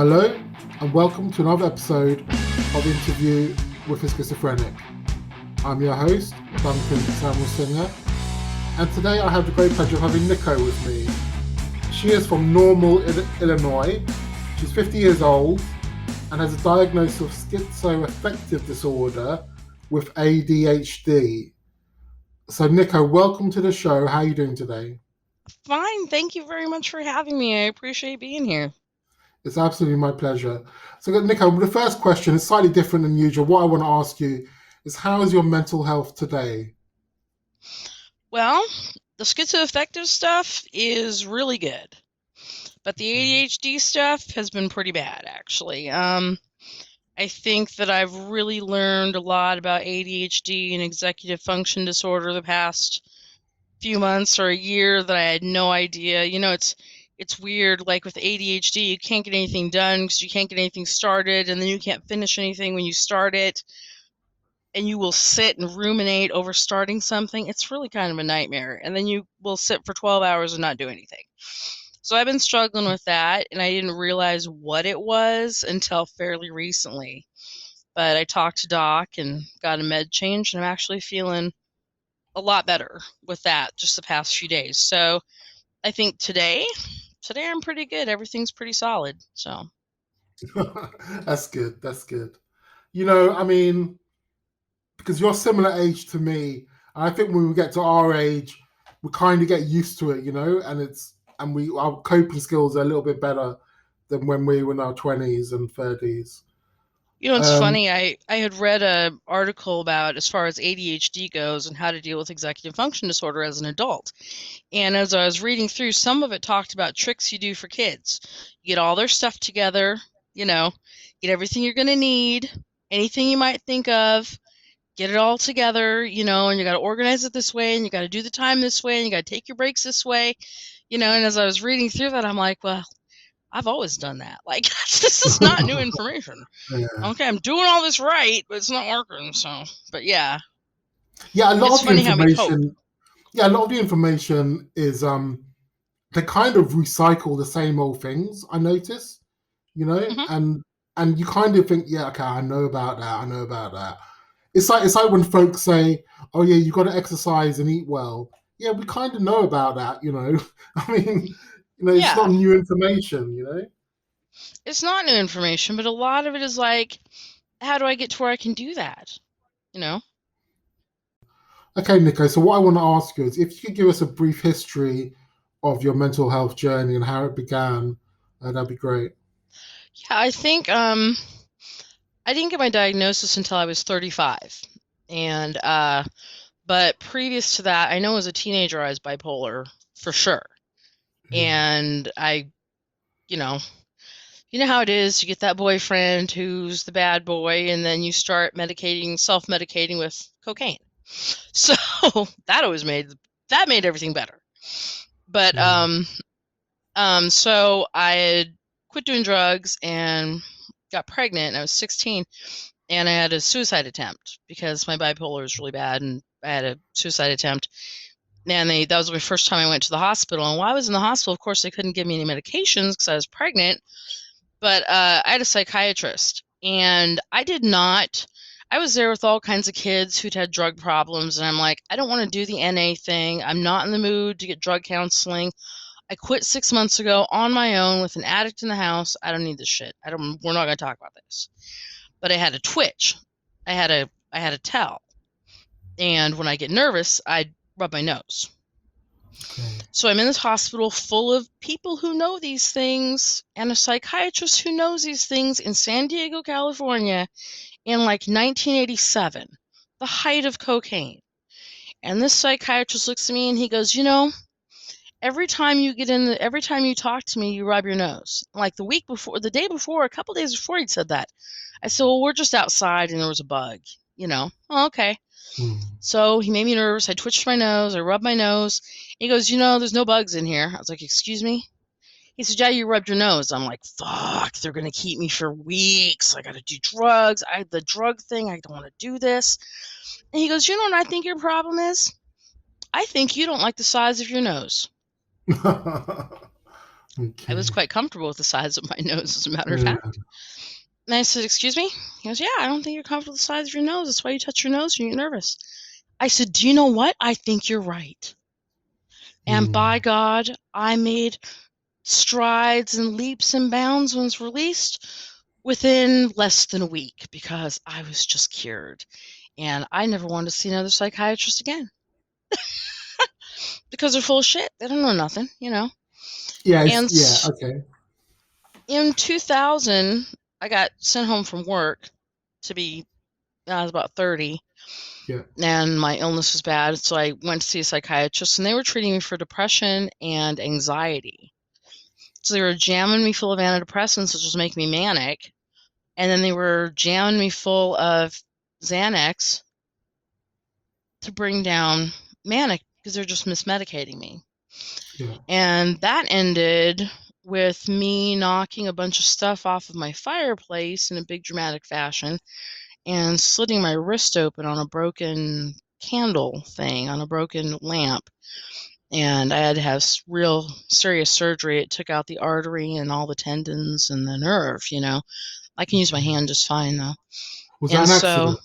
Hello, and welcome to another episode of Interview with a Schizophrenic. I'm your host, Duncan Samuel Singer, and today I have the great pleasure of having Nico with me. She is from Normal, Illinois. She's 50 years old and has a diagnosis of schizoaffective disorder with ADHD. So, Nico, welcome to the show. How are you doing today? Fine, thank you very much for having me. I appreciate being here. It's absolutely my pleasure. So, Nico, the first question is slightly different than usual. What I want to ask you is, how is your mental health today? Well, the schizoaffective stuff is really good, but the ADHD stuff has been pretty bad, actually. I think that I've really learned a lot about ADHD and executive function disorder the past few months or a year that I had no idea. It's weird, like with ADHD, you can't get anything done because you can't get anything started, and then you can't finish anything when you start it, and you will sit and ruminate over starting something. It's really kind of a nightmare. And then you will sit for 12 hours and not do anything. So I've been struggling with that, and I didn't realize what it was until fairly recently. But I talked to Doc and got a med change, and I'm actually feeling a lot better with that just the past few days. So I think today I'm pretty good. Everything's pretty solid. So That's good. That's good. You know, I mean, because you're similar age to me, and I think when we get to our age, we kind of get used to it, and our coping skills are a little bit better than when we were in our 20s and 30s. It's Um, funny. I had read an article about as far as ADHD goes and how to deal with executive function disorder as an adult. And as I was reading through, some of it talked about tricks you do for kids. You get all their stuff together, get everything you're going to need, anything you might think of, get it all together, and you got to organize it this way, and you got to do the time this way, and you got to take your breaks this way, and as I was reading through that, I'm like, well, I've always done that. Like, this is not new information. yeah. Okay, I'm doing all this right, but it's not working. So, but yeah, Yeah, a lot it's of the funny how we cope. information. Yeah, a lot of the information is they kind of recycle the same old things. I notice, Hmm. and you kind of think, yeah, okay, I know about that. I know about that. It's like when folks say, "Oh yeah, you got to exercise and eat well." Yeah, we kind of know about that. I mean, it's not Yeah, new information. it's not new information, but a lot of it is like, how do I get to where I can do that? You know? Okay, Nico. So what I want to ask you is, if you could give us a brief history of your mental health journey and how it began, that'd be great. Yeah, I think I didn't get my diagnosis until I was 35. And but previous to that, I know as a teenager I was bipolar for sure. Yeah. And you know, you know how it is, you get that boyfriend who's the bad boy, and then you start self-medicating with cocaine. So that made everything better. But Yeah. so I had quit doing drugs and got pregnant, and I was 16, and I had a suicide attempt because my bipolar was really bad, and I had a suicide attempt. And that was my first time I went to the hospital. And while I was in the hospital, of course, they couldn't give me any medications because I was pregnant. But I had a psychiatrist, and I was there with all kinds of kids who'd had drug problems, and I'm like, I don't want to do the NA thing. I'm not in the mood to get drug counseling. I quit 6 months ago on my own with an addict in the house. I don't need this shit. We're not going to talk about this. But I had a twitch. I had a tell. And when I get nervous, I rub my nose. Okay. So I'm in this hospital full of people who know these things and a psychiatrist who knows these things in San Diego, California in like 1987, the height of cocaine. And this psychiatrist looks at me and he goes, every time you talk to me, you rub your nose. Like the day before, a couple days before he'd said that. I said, well, we're just outside and there was a bug, Oh, okay. Hmm. So he made me nervous. I twitched my nose. I rubbed my nose. He goes, there's no bugs in here. I was like, excuse me? He said, yeah, you rubbed your nose. I'm like, fuck, they're going to keep me for weeks. I got to do drugs. The drug thing, I don't want to do this. And he goes, you know what I think your problem is? I think you don't like the size of your nose. I was Okay. quite comfortable with the size of my nose, as a matter of Yeah. fact. And I said, "Excuse me?" He goes, "Yeah, I don't think you're comfortable with the size of your nose. That's why you touch your nose when you get nervous." I said, "Do you know what? I think you're right." And by Mm. God, I made strides and leaps and bounds when it was released within less than a week because I was just cured. And I never wanted to see another psychiatrist again because they're full of shit. They don't know nothing, you know. Yeah. And Yeah. Okay. in 2000, I got sent home from work to be, I was about 30, Yeah. and my illness was bad. So I went to see a psychiatrist, and they were treating me for depression and anxiety. So they were jamming me full of antidepressants, which was making me manic. And then they were jamming me full of Xanax to bring down manic because they're just mismedicating me. Yeah. And that ended with me knocking a bunch of stuff off of my fireplace in a big dramatic fashion and slitting my wrist open on a broken candle thing, on a broken lamp. And I had to have real serious surgery. It took out the artery and all the tendons and the nerve, you know. I can use my Okay. hand just fine though. Was that And an so accident?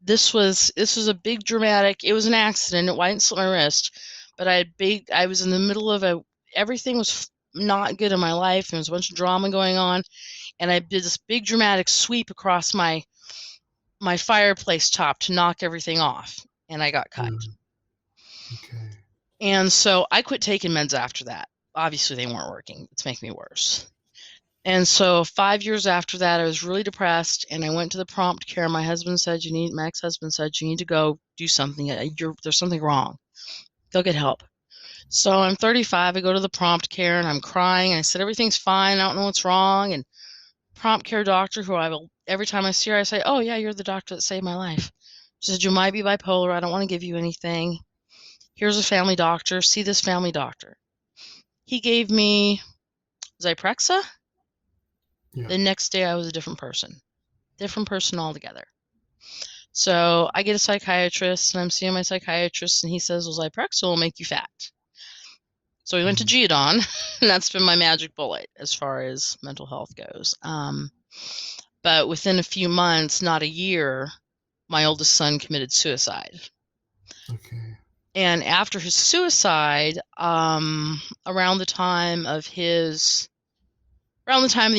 this was a big dramatic. It was an accident. I didn't slit my wrist, but I was in the middle of everything was not good in my life. There was a bunch of drama going on, and I did this big dramatic sweep across my fireplace top to knock everything off, and I got cut. Yeah. Okay. And so I quit taking meds after that. Obviously, they weren't working. It's making me worse. And so 5 years after that, I was really depressed, and I went to the prompt care. My ex-husband said, you need to go do something. There's something wrong. Go get help. So I'm 35. I go to the prompt care, and I'm crying. And I said, everything's fine. I don't know what's wrong. And prompt care doctor, every time I see her, I say, oh, yeah, you're the doctor that saved my life. She said, you might be bipolar. I don't want to give you anything. Here's a family doctor. See this family doctor. He gave me Zyprexa. Yeah. The next day, I was a different person altogether. So I get a psychiatrist, and I'm seeing my psychiatrist, and he says, well, Zyprexa will make you fat. So we went to Geodon, and that's been my magic bullet as far as mental health goes. But within a few months, not a year, my oldest son committed suicide. Okay. And after his suicide, around the time of the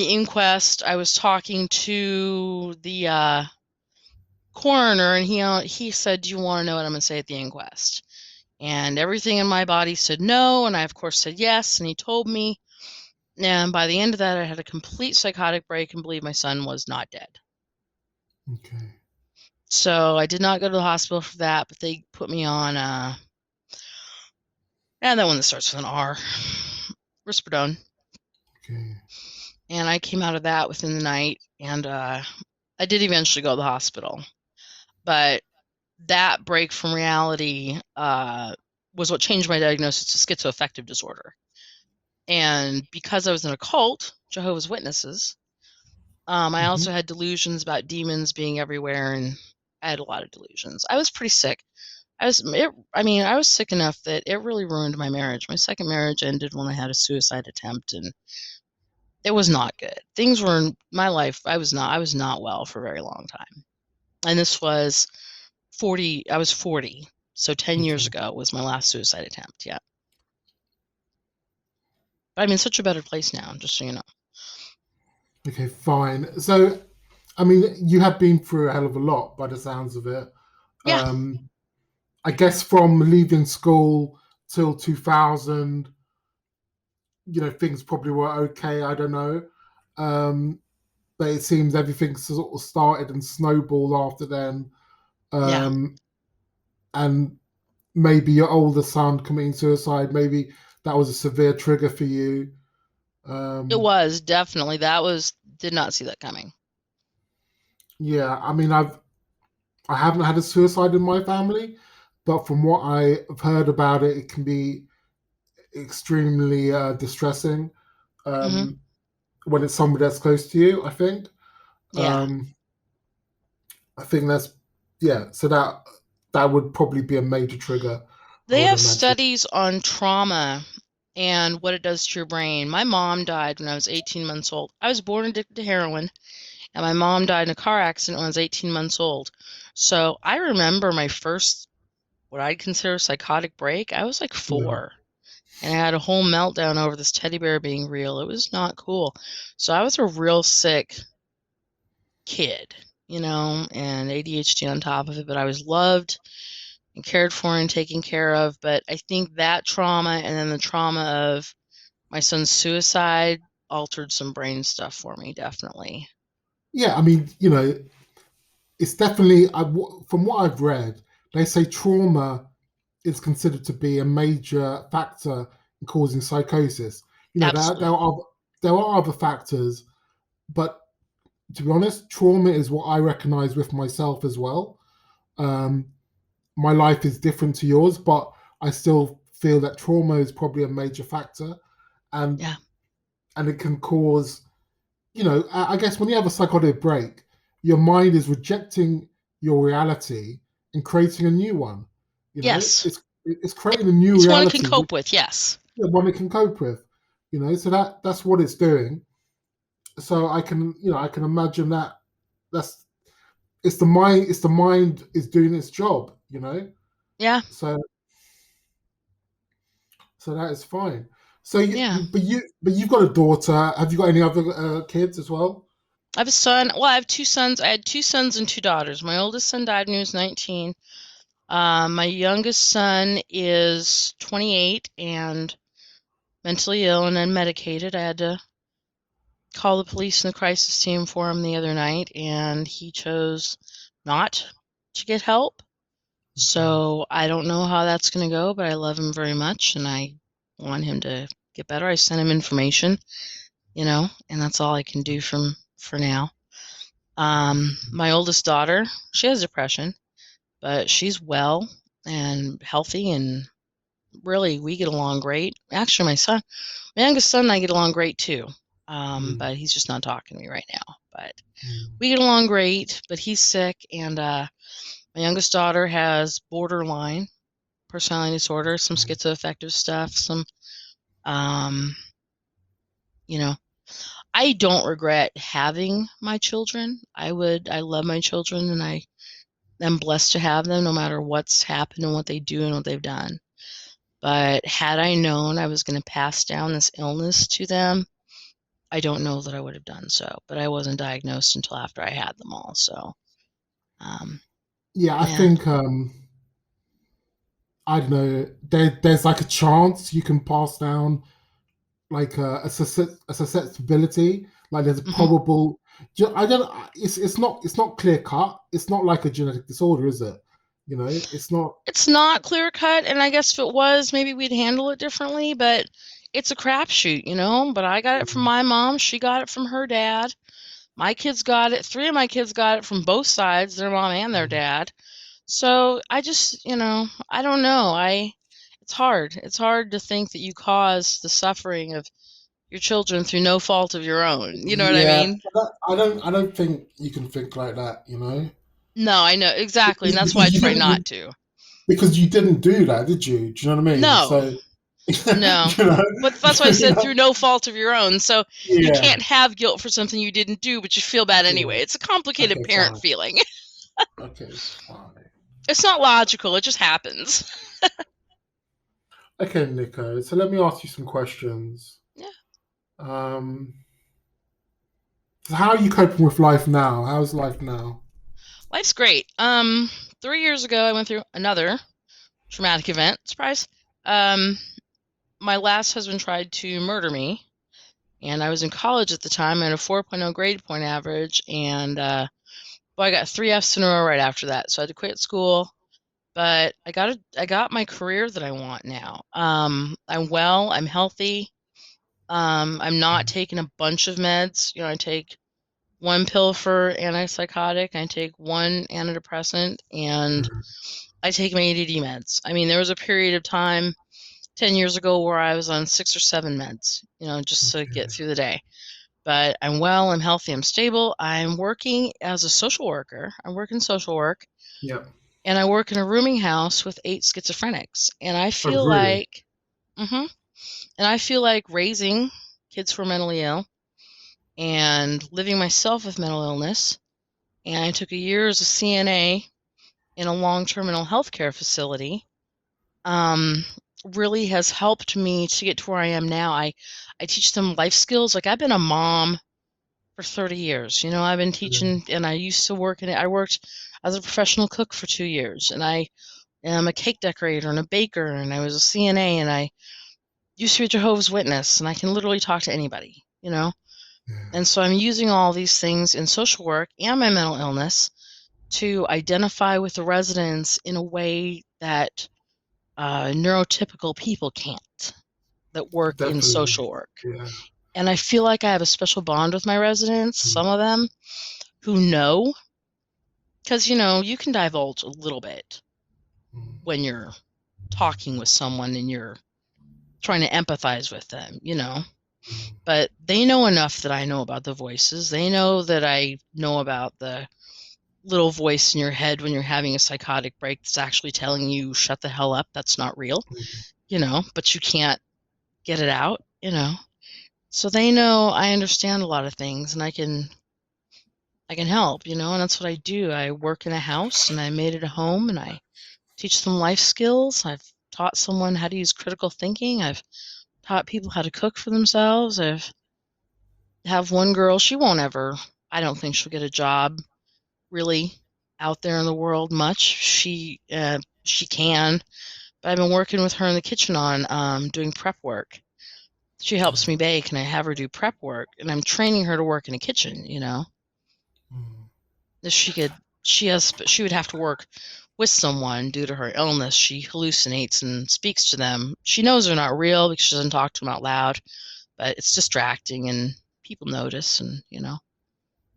inquest, I was talking to the coroner, and he said, do you want to know what I'm going to say at the inquest? And everything in my body said no, and I, of course, said yes, and he told me. And by the end of that, I had a complete psychotic break and believed my son was not dead. Okay. So I did not go to the hospital for that, but they put me on, and that one that starts with an R, risperidone. Okay. And I came out of that within the night, and I did eventually go to the hospital. But that break from reality was what changed my diagnosis to schizoaffective disorder. And because I was in a cult, Jehovah's Witnesses, I also had delusions about demons being everywhere, and I had a lot of delusions. I was pretty sick. I was sick enough that it really ruined my marriage. My second marriage ended when I had a suicide attempt, and it was not good. Things were in my life. I was not well for a very long time. And this was 40. I was 40. So 10 years Okay. ago was my last suicide attempt. Yeah. But I'm in such a better place now, just so you know. Okay, fine. So, I mean, you have been through a hell of a lot by the sounds of it. Yeah. I guess from leaving school till 2000, things probably were okay. I don't know. But it seems everything sort of started and snowballed after then. Yeah. And maybe your older son committing suicide, maybe that was a severe trigger for you. It was definitely, did not see that coming. Yeah, I mean, I haven't had a suicide in my family, but from what I've heard about it, it can be extremely distressing when it's somebody that's close to you. I think. Yeah. I think So that would probably be a major trigger, I They would have imagine. studies on trauma and what it does to your brain. My mom died when I was 18 months old. I was born addicted to heroin, and my mom died in a car accident when I was 18 months old. So I remember my first, what I'd consider psychotic break. I was like Yeah. 4, and I had a whole meltdown over this teddy bear being real. It was not cool. So I was a real sick kid, and ADHD on top of it, but I was loved and cared for and taken care of. But I think that trauma and then the trauma of my son's suicide altered some brain stuff for me, definitely. Yeah, I mean, it's definitely, from what I've read, they say trauma is considered to be a major factor in causing psychosis. There Absolutely. are other factors, but to be honest, trauma is what I recognize with myself as well. Um, my life is different to yours, but I still feel that trauma is probably a major factor, and Yeah. and it can cause, I guess when you have a psychotic break, your mind is rejecting your reality and creating a new one. Yes. It's creating a new It's one it can reality, cope with. Yes. one it can cope with. So that's what it's doing. So I can imagine that that's it's the mind is doing its job. Yeah. So that is fine. So Yeah. but you've got a daughter. Have you got any other kids as well? I have a son. Well, I have 2 sons. I had 2 sons and 2 daughters. My oldest son died when he was 19. My youngest son is 28 and mentally ill and unmedicated. I had to call the police and the crisis team for him the other night, and he chose not to get help. Okay. So I don't know how that's going to go, but I love him very much and I want him to get better. I sent him information, and that's all I can do for now. My oldest daughter, she has depression, but she's well and healthy, and really we get along great. Actually, my youngest son and I get along great too. Mm, But he's just not talking to me right now. But mm, we get along great, but he's sick, and my youngest daughter has borderline personality disorder, some mm. schizoaffective stuff, some, um, you know, I don't regret having my children. I love my children, and I am blessed to have them no matter what's happened and what they do and what they've done. But had I known I was going to pass down this illness to them, I don't know that I would have done so. But I wasn't diagnosed until after I had them all. So, um, Yeah, I yeah. think I don't know. There's like a chance you can pass down like a susceptibility. Like there's a hmm probable. I don't. It's not clear cut. It's not like a genetic disorder, is it? It's not. It's not clear cut, and I guess if it was, maybe we'd handle it differently, but it's a crapshoot. But I got it from my mom, she got it from her dad. My kids got it, 3 of my kids got it from both sides, their mom and their dad. So I just, I don't know. It's hard. It's hard to think that you caused the suffering of your children through no fault of your own. You know what I Yeah, mean? I don't think you can think like that. No, I know exactly, and that's why I Because you try didn't not to. because you didn't do that, did you? Do you know what I mean? No. So No. you know, But that's why I said through no fault of your own. So you yeah, can't have guilt for something you didn't do, but you feel bad yeah. anyway. It's a complicated Okay, parent fine. feeling. Okay, fine. It's not logical, it just happens. Okay, Nico. So let me ask you some questions. Yeah. Um, so how are you coping with life now? How's life now? Life's great. 3 years ago I went through another traumatic event. Surprise. Um, my last husband tried to murder me, and I was in college at the time. I had a 4.0 grade point average, and I got 3 Fs in a row right after that. So I had to quit school. But I got my career that I want now. I'm well, I'm healthy. I'm not taking a bunch of meds. I take one pill for antipsychotic, I take one antidepressant, and Mhm. I take my ADD meds. I mean, there was a period of time 10 years ago where I was on 6 or 7 meds, just to get Okay. through the day. But I'm well, I'm healthy, I'm stable. I'm working as a social worker. I work in social work, Yep. and I work in a rooming house with 8 schizophrenics. And I Oh, feel really? like, mhm. And I feel like raising kids who are mentally ill and living myself with mental illness, and I took a year as a CNA in a long-term mental health care facility, really has helped me to get to where I am now. I teach them life skills. Like, I've been a mom for 30 years. I've been teaching, and I used to work in it. I worked as a professional cook for 2 years, and I am a cake decorator and a baker, and I was a CNA, and I used to be a Jehovah's Witness, and I can literally talk to anybody. And so I'm using all these things in social work and my mental illness to identify with the residents in a way that neurotypical people can't, that work in Definitely. social work. Yeah. And I feel like I have a special bond with my residents, some of them who know, because, you can divulge a little bit when you're talking with someone and you're trying to empathize with them, but they know enough that I know about the voices. They know that I know about the little voice in your head when you're having a psychotic break that's actually telling you, shut the hell up, that's not real, but you can't get it out, So they know I understand a lot of things, and I can help, and that's what I do. I work in a house, and I made it a home, and I teach them life skills. I've taught someone how to use critical thinking. I've taught people how to cook for themselves. I've have one girl, I don't think she'll get a job really out there in the world much. She can, but I've been working with her in the kitchen on doing prep work. She helps me bake, and I have her do prep work, and I'm training her to work in a kitchen, She would have to work with someone due to her illness. She hallucinates and speaks to them. She knows they're not real because she doesn't talk to them out loud, but it's distracting and people notice. And,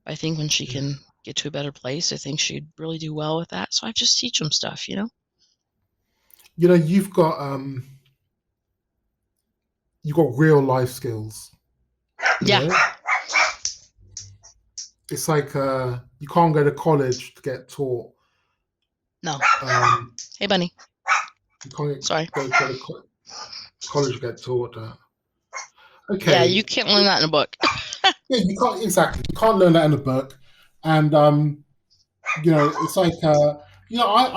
I think when she can get to a better place, I think she'd really do well with that. So I just teach them stuff, You've got real life skills. Yeah. It's like you can't go to college to get taught. No. Hey, bunny. You can't Sorry. go to college to get taught that. Okay. Yeah, you can't learn that in a book. Yeah, you can't, exactly. You can't learn that in a book. And it's like I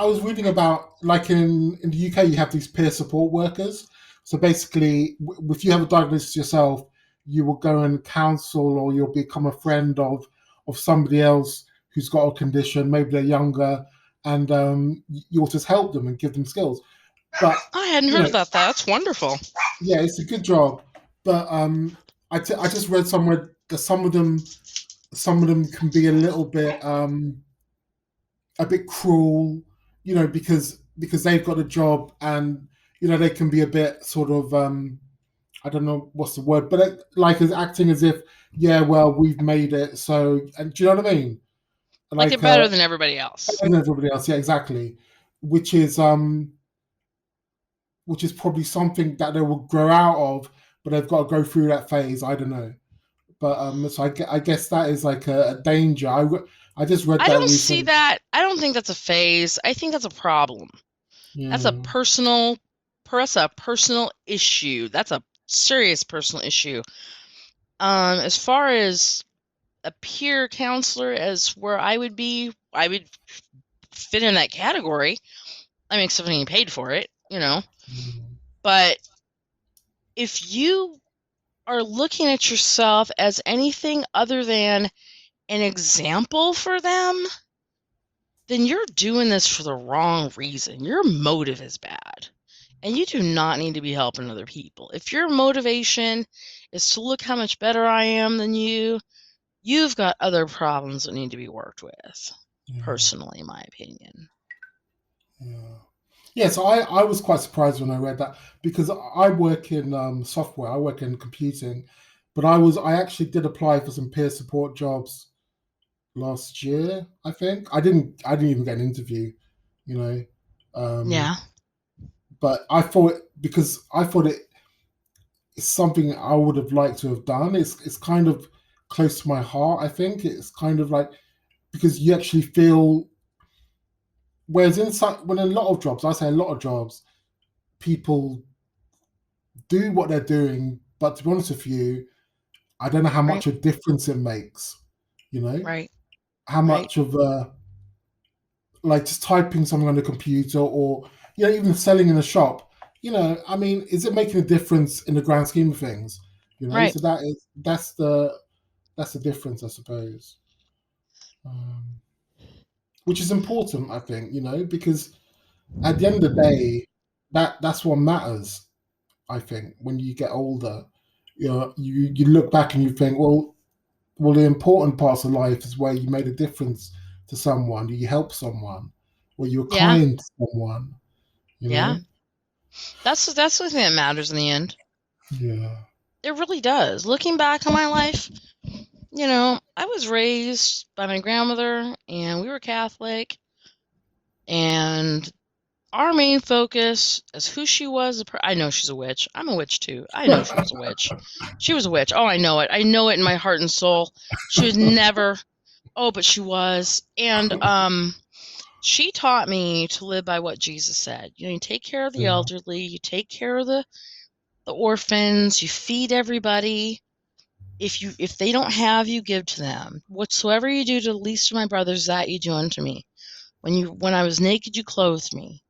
was reading about, like, in the UK you have these peer support workers. So basically, if you have a diagnosis yourself, you will go and counsel, or you'll become a friend of somebody else who's got a condition. Maybe they're younger, and you'll just help them and give them skills. But I hadn't heard about that. That's wonderful. Yeah, it's a good job. But I just read somewhere that some of them can be a little bit cruel, because they've got a job, and they can be a bit sort of I don't know what's the word, but like as acting as if, yeah, well, we've made it, so, and do you know what I mean? Like they're better than everybody else. Better than everybody else, yeah, exactly. Which is probably something that they will grow out of, but they've got to go through that phase. I don't know, but so I guess that is like a danger. I just read that. I don't see that. I don't think that's a phase. I think that's a problem. Yeah. That's a personal issue. That's a serious personal issue. As far as a peer counselor, as where I would fit in that category. I mean, except being paid for it, But if you are looking at yourself as anything other than an example for them, then you're doing this for the wrong reason. Your motive is bad, and you do not need to be helping other people. If your motivation is to look how much better I am than you've got other problems that need to be worked with, personally, in my opinion. Yeah, so I was quite surprised when I read that, because I work in software, I work in computing, but I actually did apply for some peer support jobs last year. I think I didn't even get an interview, Yeah. But I thought it's something I would have liked to have done. It's kind of close to my heart. I think it's kind of like, because you actually feel. Whereas when a lot of jobs, I say a lot of jobs, people do what they're doing, but to be honest with you, I don't know how Right. much a difference it makes. You know, Right. how Right. much of a like just typing something on the computer or even selling in a shop. I mean, is it making a difference in the grand scheme of things? Right. So that's the difference, I suppose. Um, which is important, I think. Because at the end of the day, that's what matters. I think when you get older, you look back and you think, well, the important parts of life is where you made a difference to someone, you helped someone, where you were Yeah. kind to someone. You Yeah. know, That's the thing that matters in the end. yeah, It really does. Looking back on my life, I was raised by my grandmother, and we were Catholic, and our main focus is who she was. I know she's a witch. I'm a witch too. I know she was a witch. She was a witch. Oh, I know it. I know it in my heart and soul. She was never. Oh, but she was. And she taught me to live by what Jesus said. You take care of the yeah, elderly, you take care of the orphans, you feed everybody. If they don't have, you give to them. Whatsoever you do to the least of my brothers, that you do unto me. When I was naked, you clothed me.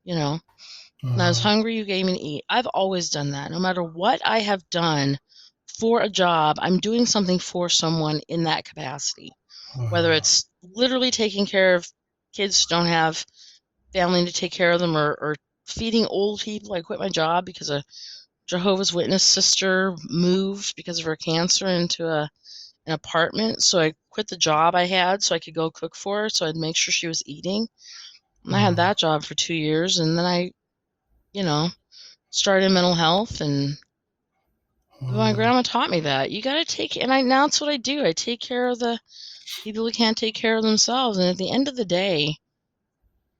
When I was uh, hungry, you gave me to eat. I've always done that. No matter what I have done for a job, I'm doing something for someone in that capacity. Whether uh, it's literally taking care of kids who don't have family to take care of them, or feeding old people. I quit my job because a Jehovah's Witness sister moved because of her cancer into an apartment. So I quit the job I had so I could go cook for her, so I'd make sure she was eating. And I had uh, that job for 2 years, and then I, you know, started in mental health, and my uh. grandma taught me that you got to take, and now that's what I do. I take care of the people who can't take care of themselves, and at the end of the day,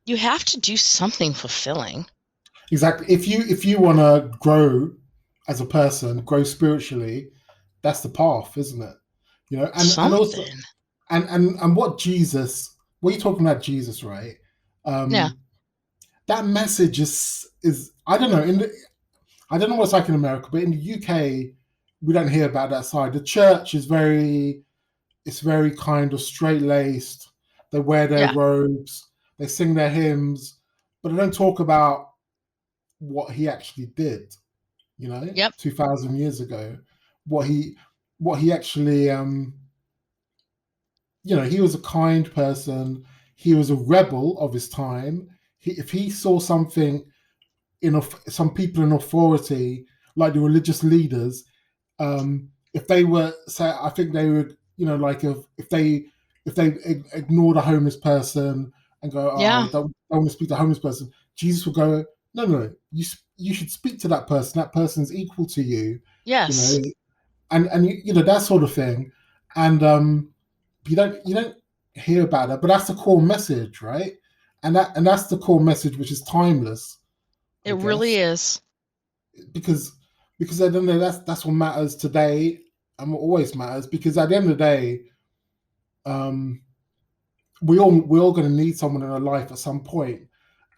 you have to do something fulfilling. Exactly. If you want to grow as a person, grow spiritually, that's the path, isn't it? And also, Something. and what you're talking about, Jesus, right? Yeah. Um, that message is I don't know I don't know what it's like in America, but in the UK, we don't hear about that side. The church is very kind of straight laced. They wear their Yeah. robes, they sing their hymns, but they don't talk about what he actually did. Yep. 2,000 years ago, what he actually he was a kind person. He was a rebel of his time. If he saw something some people in authority, like the religious leaders, if they were, say, I think they would, like if they ignored a homeless person and go, oh, Yeah. don't want to speak to a homeless person, Jesus would go, no, no, no, you should speak to that person. That person's equal to you, you know, Yes. and that sort of thing, and you don't hear about that, but that's the core message, right? And that's the core message, which is timeless, I It really guess, is. because I don't know, that's what matters today and what always matters, because at the end of the day, um, we're all going to need someone in our life at some point,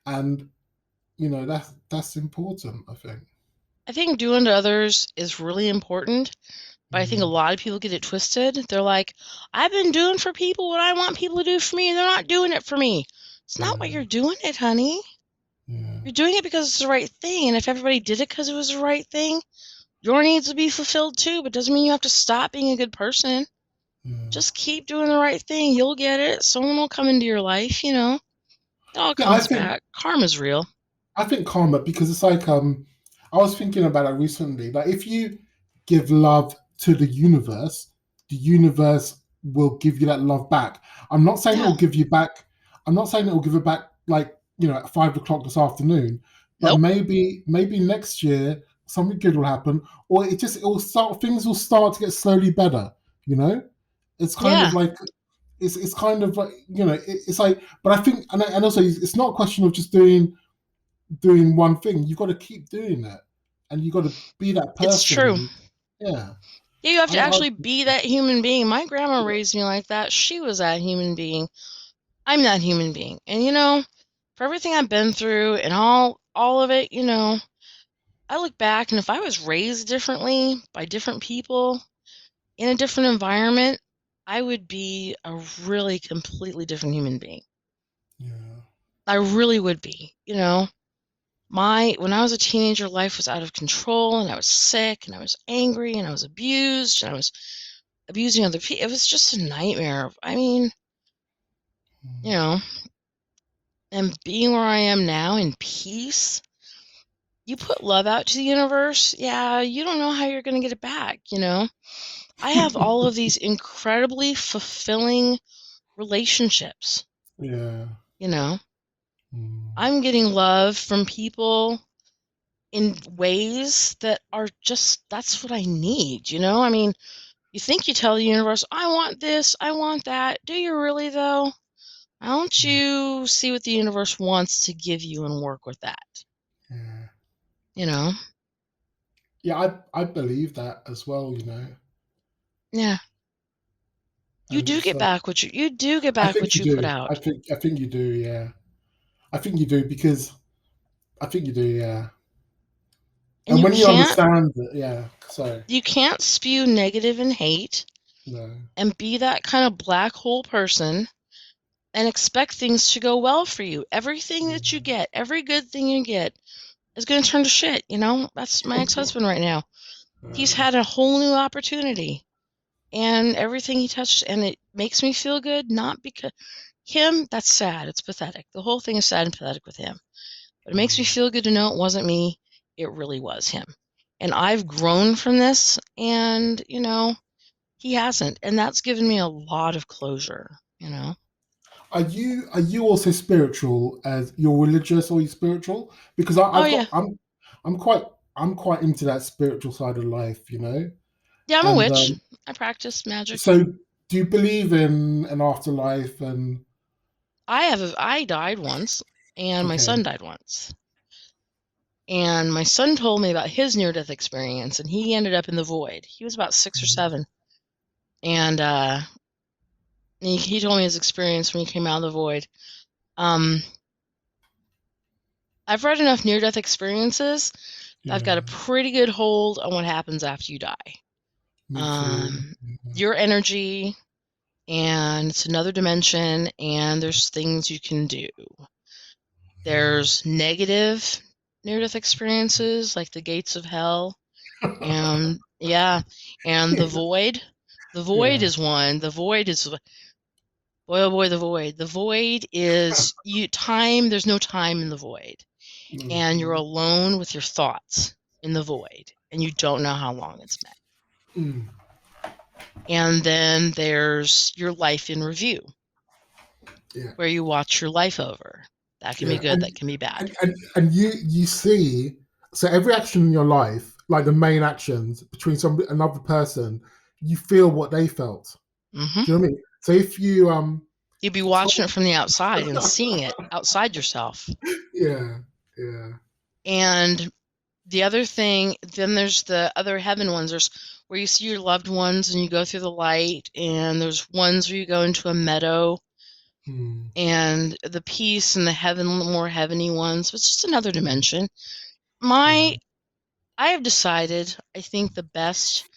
and that's important, I think. I think doing to others is really important, but I think a Mm, lot of people get it twisted. They're like, I've been doing for people what I want people to do for me, and they're not doing it for me. It's not why you're yeah, doing it, honey. yeah, You're doing it because it's the right thing, and if everybody did it because it was the right thing, your needs would be fulfilled too, but doesn't mean you have to stop being a good person. yeah. Just keep doing the right thing. You'll get it. Someone will come into your life. It all Yeah, I comes think back. Karma's real. I think karma, because it's like, I was thinking about it recently. Like, if you give love to the universe will give you that love back. I'm not saying it Yeah. will give you back. I'm not saying it will give it back like at 5 o'clock this afternoon, but Nope. maybe next year something good will happen, or it will start. Things will start to get slowly better. You know, it's kind of Yeah. like it's kind of like it's like. But I think, and also it's not a question of just doing one thing. You've got to keep doing it, and you've got to be that It's person. true. And yeah, Yeah, you have to I actually be that human being. My grandma raised me like that. She was that human being. I'm that human being. And for everything I've been through and all of it, I look back, and if I was raised differently by different people in a different environment, I would be a really completely different human being. Yeah. I really would be. When I was a teenager, life was out of control, and I was sick, and I was angry, and I was abused, and I was abusing other people. It was just a nightmare. I mean, you Mm. know, and being where I am now in peace, you put love out to the universe, yeah, you don't know how you're going to get it back. I have all of these incredibly fulfilling relationships, Yeah. you know. Mm. I'm getting love from people in ways that are just, that's what I need. I mean, you think you tell the universe, I want this, I want that. Do you really, though? Why don't Yeah. you see what the universe wants to give you and work with that? Yeah. You know? Yeah, I believe that as well, you know. Yeah. You And do it's get back what you do get I back think what you you put do. I out. think I think you do, yeah. I think you do because I think you do, yeah. And And you when you can't understand it, yeah. So you can't spew negative and hate no. and be that kind of black hole person and expect things to go well for you. Everything that you Yeah. get, every good thing you get is going to turn to shit. That's my ex-husband right now. He's Uh, had a whole new opportunity, and everything he touched, and it makes me feel good, not because him, that's sad. It's pathetic. The whole thing is sad and pathetic with him. But it makes me mm. feel good to know it wasn't me. It really was him. And I've grown from this, and, he hasn't. And that's given me a lot of closure. Are you also spiritual as you're religious or you spiritual? Because Oh, I've yeah. got I'm quite I'm quite into that spiritual side of life, you know. Yeah, I'm a And witch. I practice magic. so, do you believe in an afterlife? And I died once, and my okay, son died once. And my son told me about his near-death experience, and he ended up in the void. He was about 6 or 7. And he told me his experience when he came out of the void. Um, I've read enough near-death experiences. I've got a yeah, pretty good hold on what happens after you die. me too. Um, your energy, and it's another dimension, and there's things you can do. There's negative near-death experiences, like the gates of hell, and yeah, and the void. The void Yeah. is one. The void is boy, oh boy, the void. The void is time. There's no time in the void, and you're Mhm. alone with your thoughts in the void, and you don't know how long it's been. Mm. And then there's your life in review, Yeah, where you watch your life over. That can be yeah, good, that can be bad. and you see, so every action in your life, like the main actions between another person, you feel what they felt. Hmm. Do you know what I mean? So if you You'd be watching told, it from the outside and seeing it outside yourself. yeah, yeah, And the other thing, then there's the other heaven ones. There's where you see your loved ones and you go through the light, and there's ones where you go into a meadow, mm, and the peace and the heaven, more heavenly ones. It's just another mm, dimension. yeah, I have decided, I think the best,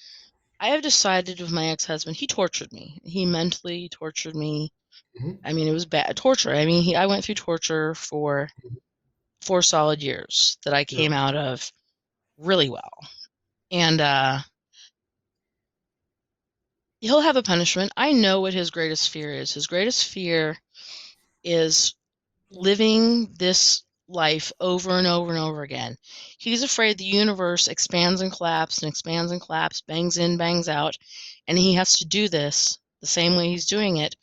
I have decided with my ex-husband, he tortured me. He mentally tortured me. mhm, I mean, it was bad torture. I mean, I went through torture for 4 solid years that I yeah, came out of really well. And he'll have a punishment. I know what his greatest fear is. His greatest fear is living this life over and over and over again. He's afraid the universe expands and collapses, bangs in, bangs out, and he has to do this the same way he's doing it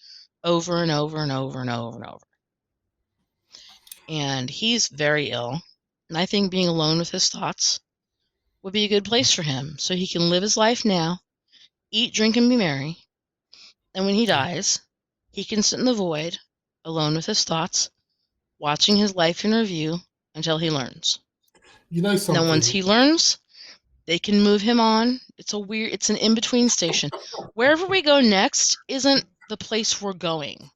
over and over and over and over and over. And he's very ill. And I think being alone with his thoughts would be a good place for him so he can live his life now, eat, drink, and be merry. And when he yeah. dies, he can sit in the void, alone with his thoughts, watching his life in review until he learns. You know And then once something? he learns, they can move him on. It's an in between station. Wherever we go next isn't the place we're going,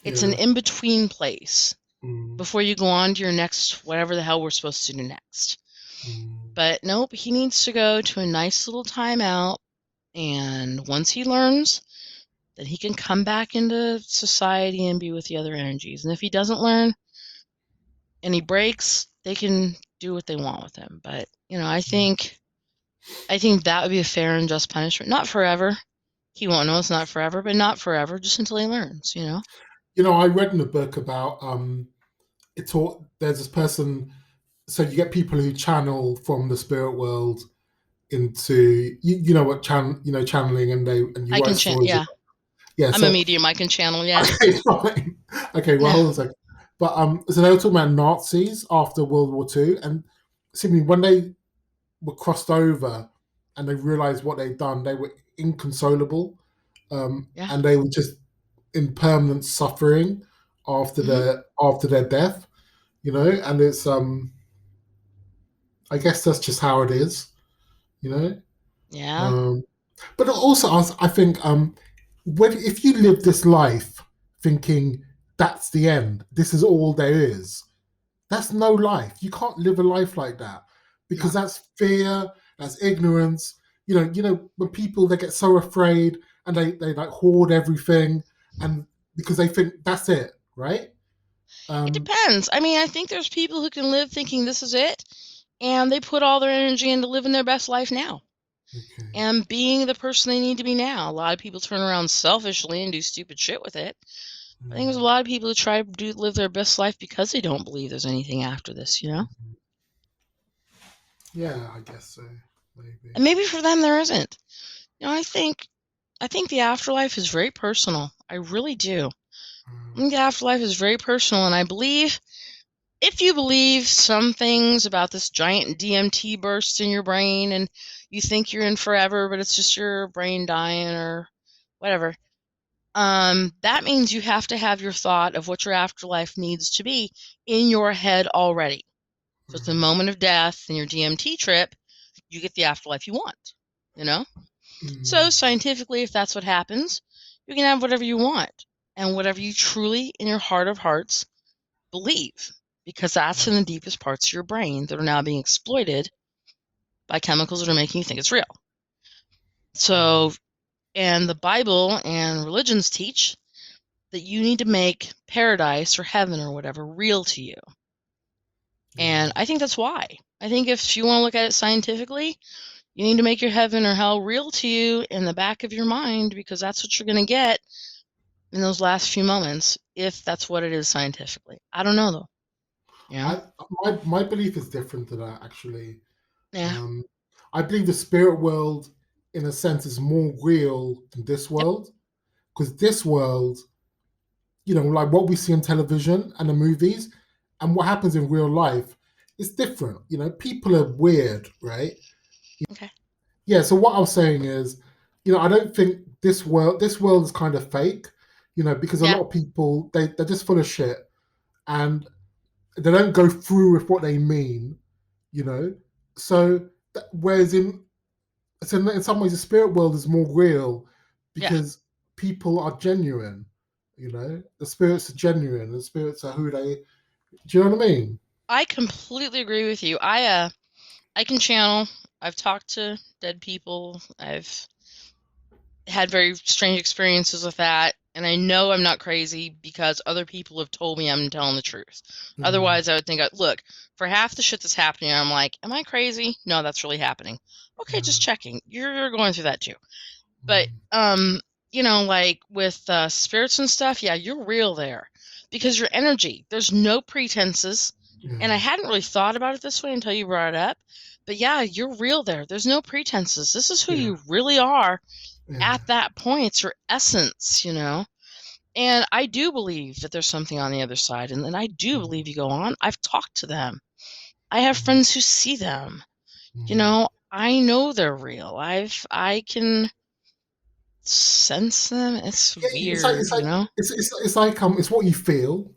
it's an Yeah, in between place mm, before you go on to your next, whatever the hell we're supposed to do next. mm, But nope, he needs to go to a nice little timeout. And once he learns, then he can come back into society and be with the other energies. And if he doesn't learn and he breaks, they can do what they want with him. But, I think that would be a fair and just punishment. Not forever. He won't know it's not forever, but not forever, just until he learns, I read in a book about there's this person, so you get people who channel from the spirit world into you know what channeling, and you I write can stories. yeah. Yeah, I'm a so medium. I can channel, yeah. okay, fine. Okay, well, Yeah. hold on a second. But so they were talking about Nazis after World War II, and simply when they were crossed over and they realized what they'd done, they were inconsolable, Yeah. and they were just in permanent suffering after Hmm. their death. And it's I guess that's just how it is. You know, Yeah. um, but also I think if you live this life thinking that's the end, this is all there is, that's no life. You can't live a life like that, No. because that's fear, that's ignorance. When people, they get so afraid and they like hoard everything, and because they think that's it, right? It Um, depends. I mean, I think there's people who can live thinking this is it, and they put all their energy into living their best life now okay. and being the person they need to be now. A lot of people turn around selfishly and do stupid shit with it. I think there's a lot of people who try to live their best life because they don't believe there's anything after this. Yeah, I guess so. Maybe. And maybe for them there isn't. I think the afterlife is very personal. I really do. I think the afterlife is very personal, and I believe if you believe some things about this giant DMT burst in your brain and you think you're in forever, but it's just your brain dying or whatever, that means you have to have your thought of what your afterlife needs to be in your head already. So at the moment of death and your DMT trip, you get the afterlife you want, you know? So scientifically, if that's what happens, you can have whatever you want and whatever you truly, in your heart of hearts, believe, because that's in the deepest parts of your brain that are now being exploited by chemicals that are making you think it's real. So, and the Bible and religions teach that you need to make paradise or heaven or whatever real to you. And I think that's why. I think if you want to look at it scientifically, you need to make your heaven or hell real to you in the back of your mind, because that's what you're going to get in those last few moments, if that's what it is scientifically. I don't know, though. Yeah. My belief is different to that, actually. Yeah. Um, I believe the spirit world, in a sense, is more real than this Yep. world, because this world, like what we see on television and the movies, and what happens in real life, is different. People are weird, right? Okay. Yeah. So what I was saying is, I don't think this world is kind of fake, because a Yeah. lot of people, they're just full of shit, and they don't go through with what they mean, you know. So whereas in some ways the spirit world is more real, Yeah. because people are genuine. The spirits are genuine. The spirits are who they. Do you know what I mean? I completely agree with you. I can channel. I've talked to dead people. I've had very strange experiences with that, and I know I'm not crazy because other people have told me I'm telling the truth. Otherwise, I would think, look, for half the shit that's happening, I'm like, am I crazy? No, that's really happening. Okay, just checking. You're going through that too. But like with spirits and stuff, yeah, you're real there because your energy. There's no pretenses, and I hadn't really thought about it this way until you brought it up. But yeah, you're real there. There's no pretenses. This is who Yeah. you really are Yeah. at that point. It's your essence. And I do believe that there's something on the other side, and I do believe you go on. I've talked to them. I have friends who see them. I know they're real. I can sense them. It's Yeah, weird. it's what you feel.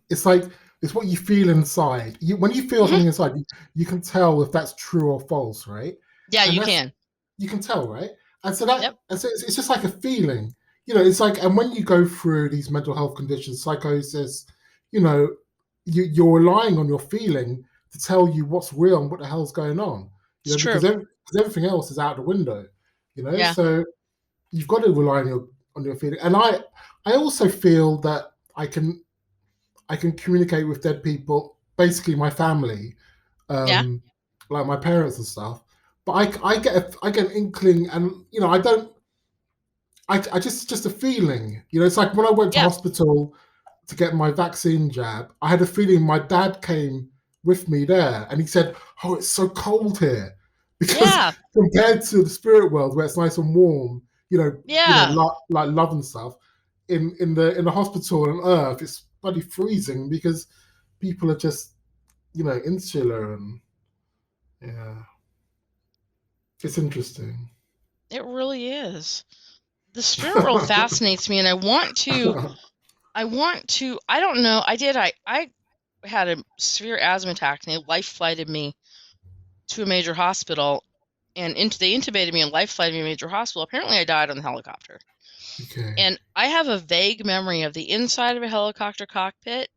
It's what you feel inside. When you feel Mhm. something inside, you can tell if that's true or false, right? Yeah, And you that's can. you can tell, right? Yep. And so it's just like a feeling. It's like, and when you go through these mental health conditions, psychosis, you know, you're relying on your feeling to tell you what's real and what the hell's going on. It's true. because everything else is out the window, Yeah. So you've got to rely on your feeling. And I also feel that I can communicate with dead people, basically my family, Yeah. um, like my parents and stuff. But I get an inkling, and I don't. I just a feeling. It's like when I went to Yeah. hospital to get my vaccine jab. I had a feeling my dad came with me there, and he said, "Oh, it's so cold here," because Yeah. compared to the spirit world where it's nice and warm, Yeah. like love and stuff. In the hospital on Earth, it's bloody freezing because people are just insular, and yeah, it's interesting. It really is. The spirit world fascinates me, and I don't know. I had a severe asthma attack, and they life flighted me to a major hospital, and they intubated me and life flighted me to a major hospital. Apparently, I died on the helicopter. Okay. And I have a vague memory of the inside of a helicopter cockpit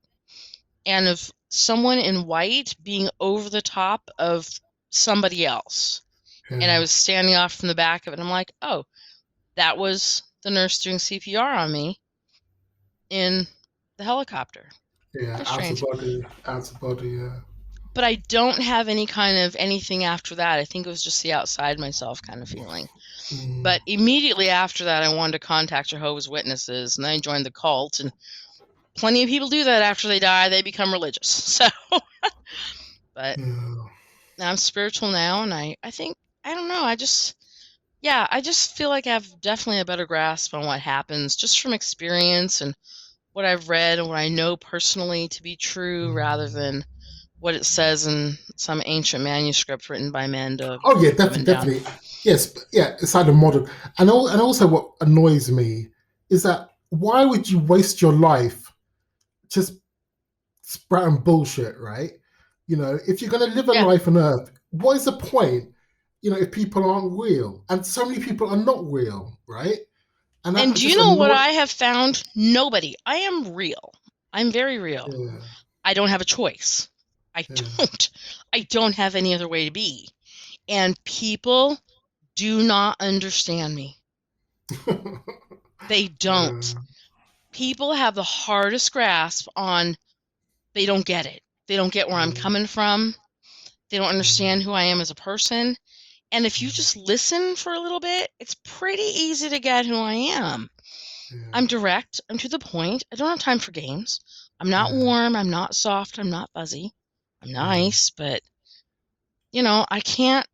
and of someone in white being over the top of somebody else. And I Yeah. was standing off from the back of it. And I'm like, oh, that was the nurse doing CPR on me in the helicopter. Yeah. Very Out of strange. body. Out of body. Yeah. But I don't have any kind of anything after that. I think it was just the outside myself kind of feeling. Mm, But immediately after that, I wanted to contact Jehovah's Witnesses, and then I joined the cult. And plenty of people do that after they die; they become religious. So, but yeah. I'm spiritual now, and I think I don't know. I just feel like I have definitely a better grasp on what happens just from experience and what I've read and what I know personally to be true, rather Mm. than what it says in some ancient manuscript written by men to Oh yeah, heaven definitely, down. definitely. Yes, yeah. It's like the modern, and also what annoys me is that why would you waste your life just sprouting bullshit, right? If you're going to live a Yeah. life on Earth, what is the point? If people aren't real, and so many people are not real, right? And And that do you just know what annoys. I have found? Nobody. I am real. I'm very real. Yeah, I don't have a choice. I yeah, don't. I don't have any other way to be. And people do not understand me. They don't. yeah, People have the hardest grasp on, they don't get it. They don't get where I'm yeah, coming from. They don't yeah, understand who I am as a person. And if you just listen for a little bit, it's pretty easy to get who I am. yeah, I'm direct. I'm to the point. I don't have time for games. I'm not yeah, warm. I'm not soft. I'm not fuzzy. I'm yeah, nice, but I can't.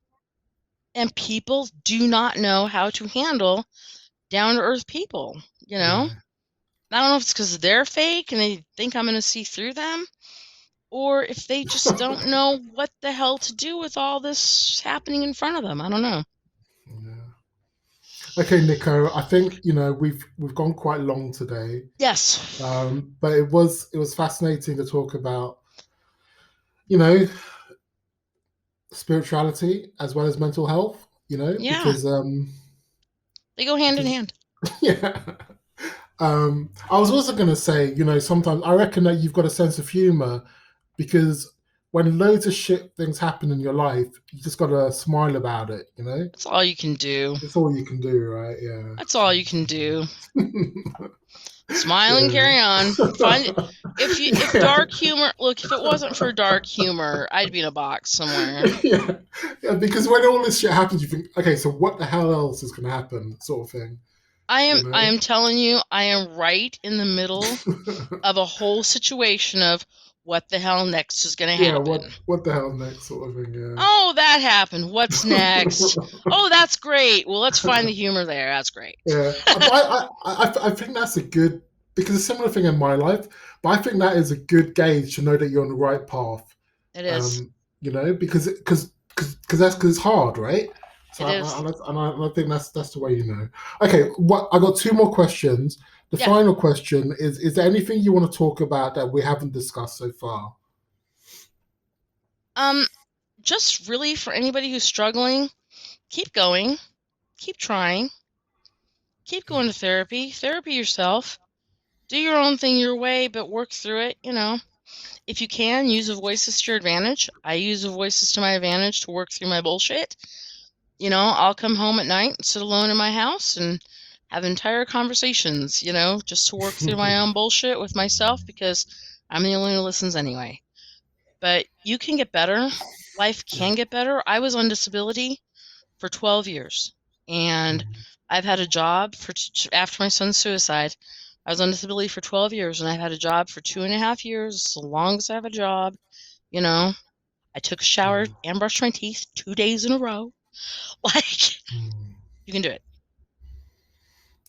And people do not know how to handle down to earth people. yeah. I don't know if it's because they're fake and they think I'm going to see through them, or if they just don't know what the hell to do with all this happening in front of them. I don't know. Yeah. Okay, Nico. I think we've gone quite long today, Yes. but it was fascinating to talk about you know spirituality as well as mental health. Yeah. Because They go hand in because hand. yeah. I was also going to say, sometimes I reckon that you've got a sense of humor because when loads of shit things happen in your life, you just got to smile about it. That's all you can do. It's all you can do, right? Yeah. That's all you can do. Smile and Yeah. carry on. Find if Yeah. dark humor, look, if it wasn't for dark humor, I'd be in a box somewhere. Yeah. Yeah. Because when all this shit happens, you think, okay, so what the hell else is going to happen, sort of thing. I am telling you, I am right in the middle of a whole situation of what the hell next is going to Yeah. happen. What the hell next, sort of thing. Oh, that happened. What's next? Yeah. Oh, that's great. Well, let's find the humor there. That's great. Yeah, but I think that's a good because a similar thing in my life. But I think that is a good gauge to know that you're on the right path. It is. Because it's hard, right? So It is. I think that's the way you know. Okay, what I got two more questions. The Yeah. final question is there anything you want to talk about that we haven't discussed so far? Um, just really for anybody who's struggling, keep going, keep trying, keep going to therapy yourself. Do your own thing your way, but work through it. if you can, use the voices to your advantage. I use the voices to my advantage to work through my bullshit. You know, I'll come home at night, sit alone in my house, and have entire conversations, you know, just to work through my own bullshit with myself because I'm the only one who listens anyway. But you can get better. Life can get better. I was on disability for 12 years, and I've had a job for after my son's suicide. I was on disability for 12 years, and I've had a job for 2.5 years, so long as I have a job. You know, I took a shower and brushed my teeth 2 days in a row. Like, you can do it.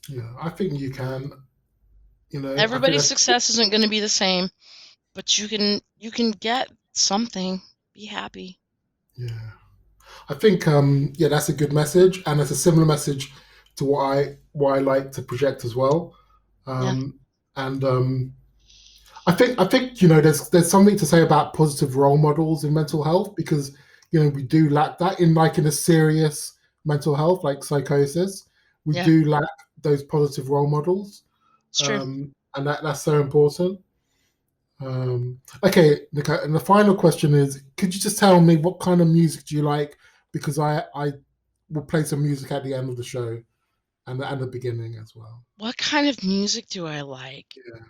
Yeah, I think you can. You know, Everybody's success isn't going to be the same, but you can get something. Be happy. Yeah, I think yeah, that's a good message, and it's a similar message to what I like to project as well. And I think you know there's something to say about positive role models in mental health, because you know we do lack that in a serious mental health like psychosis. We do lack those positive role models. It's true. And that's so important. Okay, Nico, and the final question is, could you just tell me what kind of music do you like? Because I will play some music at the end of the show and the beginning as well. What kind of music do I like? Yeah.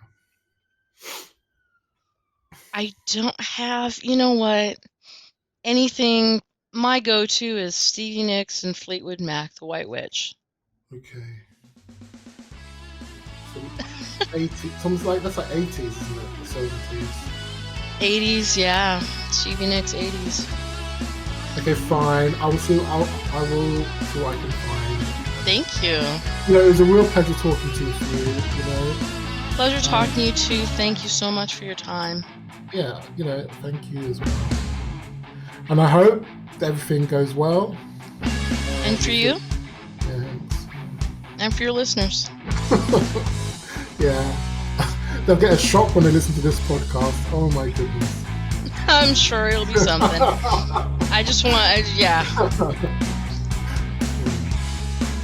I don't have, you know what, anything. My go-to is Stevie Nicks and Fleetwood Mac, The White Witch. Okay. 80s, something like that's like 80s, isn't it? The 70s. 80s, yeah. Stevie Nicks, 80s. Okay, fine. I will see what I can find. Thank you. You know, it was a real pleasure talking to you. You know. Pleasure talking to you too. Thank you so much for your time. Yeah, you know, thank you as well. And I hope that everything goes well. And for you? Thanks. And for your listeners. Yeah. They'll get a shock when they listen to this podcast. Oh my goodness. I'm sure it'll be something. I just want, yeah.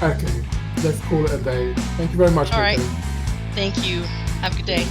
Okay, let's call it a day. Thank you very much. All right. Thank you. Have a good day.